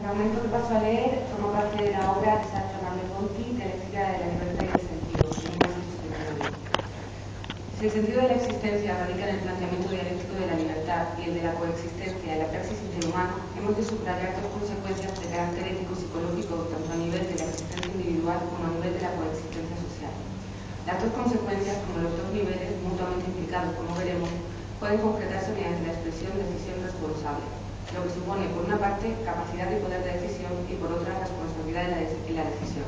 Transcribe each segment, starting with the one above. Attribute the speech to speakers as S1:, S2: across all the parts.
S1: fragmento que paso a leer forma parte de la obra de Sartre Merleau-Ponty, Dialéctica de la libertad y el sentido, de 1979. Si el sentido de la existencia radica en el planteamiento dialéctico de la libertad y el de la coexistencia en la praxis interhumana, hemos de subrayar dos consecuencias de carácter ético-psicológico tanto a nivel de la existencia individual como a nivel de la coexistencia social. Las dos consecuencias, como los dos niveles mutuamente implicados, como veremos, pueden concretarse mediante la expresión decisión responsable, lo que supone, por una parte, capacidad y poder de decisión y, por otra, responsabilidad en la decisión.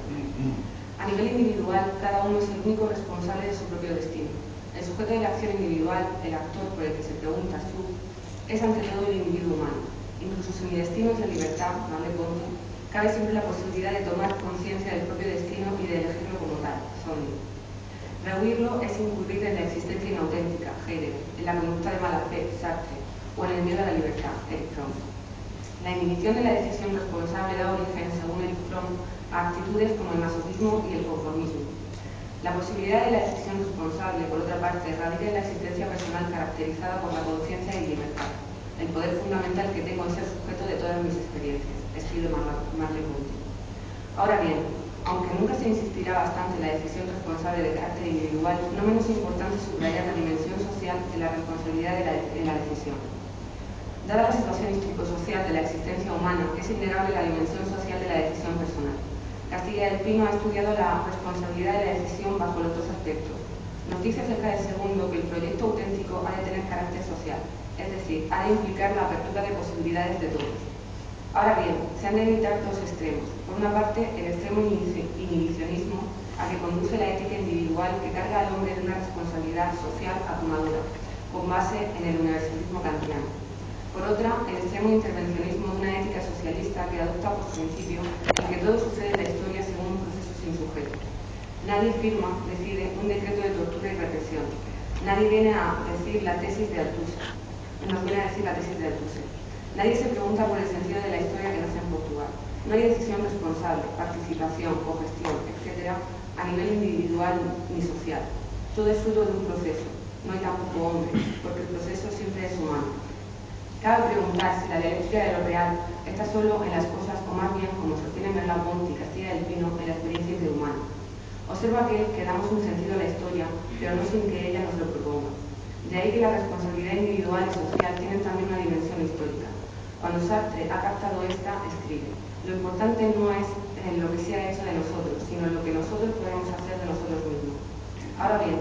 S1: A nivel individual, cada uno es el único responsable de su propio destino. El sujeto de la acción individual, el actor por el que se pregunta es ante todo el individuo humano. Incluso si mi destino es la libertad, Merleau-Ponty, cabe siempre la posibilidad de tomar conciencia del propio destino y de elegirlo como tal, Sonny. Rehuirlo es incurrir en la existencia inauténtica, Heidegger, en la conducta de mala fe, Sartre, o en el miedo a la libertad, Erich Fromm. La inhibición de la decisión responsable da origen, según Erich Fromm, a actitudes como el masoquismo y el conformismo. La posibilidad de la decisión responsable, por otra parte, radica en la existencia personal caracterizada por la conciencia y libertad, el poder fundamental que tengo en ser sujeto de todas mis experiencias, escribe Merleau-Ponty. Ahora bien, aunque nunca se insistirá bastante en la decisión responsable de carácter individual, no menos importante subrayar la dimensión social de la responsabilidad en la decisión. Dada la situación histórico-social de la existencia humana, es innegable la dimensión social de la decisión personal. Castilla del Pino ha estudiado la responsabilidad de la decisión bajo los dos aspectos. Nos dice acerca del segundo que el proyecto auténtico ha de tener carácter social, es decir, ha de implicar la apertura de posibilidades de todos. Ahora bien, se han de evitar dos extremos. Por una parte, el extremo inhibicionismo a que conduce la ética individual que carga al hombre de una responsabilidad social abrumadora, con base en el universalismo kantiano. Por otra, el extremo intervencionismo de una ética socialista que adopta por principio que todo sucede en la historia según un proceso sin sujeto. Nadie firma, decide, un decreto de tortura y represión. Nadie viene a decir la tesis de Althusser. Nadie se pregunta por el sentido de la historia que nace en Portugal. No hay decisión responsable, participación, cogestión, etc., a nivel individual ni social. Todo es fruto de un proceso. No hay tampoco hombre, porque el proceso siempre es humano. Cabe preguntar si la dialéctica de lo real está solo en las cosas o más bien, como sostiene Merleau-Ponty y Castilla del Pino, en la experiencia interhumana. Observa que damos un sentido a la historia, pero no sin que ella nos lo proponga. De ahí que la responsabilidad individual y social tienen también una dimensión histórica. Cuando Sartre ha captado esta, escribe: lo importante no es en lo que se ha hecho de nosotros, sino en lo que nosotros podemos hacer de nosotros mismos. Ahora bien,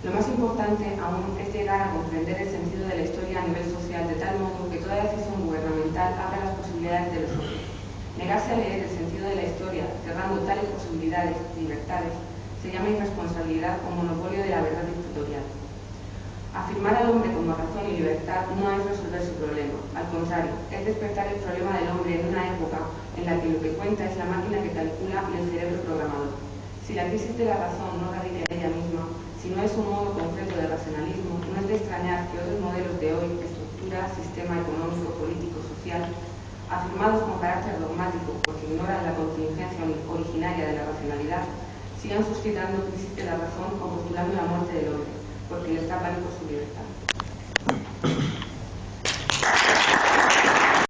S1: lo más importante aún es llegar a comprender el sentido de la historia a nivel social de tal modo que toda decisión gubernamental abra las posibilidades de los otros. Negarse a leer el sentido de la historia, cerrando tales posibilidades, libertades, se llama irresponsabilidad o monopolio de la verdad dictatorial. Afirmar al hombre como razón y libertad no es resolver su problema, al contrario, es despertar el problema del hombre en una época en la que lo que cuenta es la máquina que calcula y el cerebro programador. Si la crisis de la razón no radica en ella misma, si no es un modo concreto de racionalismo, no es de extrañar que otros modelos de hoy, estructura, sistema económico, político, social, afirmados con carácter dogmático porque ignoran la contingencia originaria de la racionalidad, sigan suscitando crisis de la razón o postulando la muerte del hombre, porque les da pánico su libertad.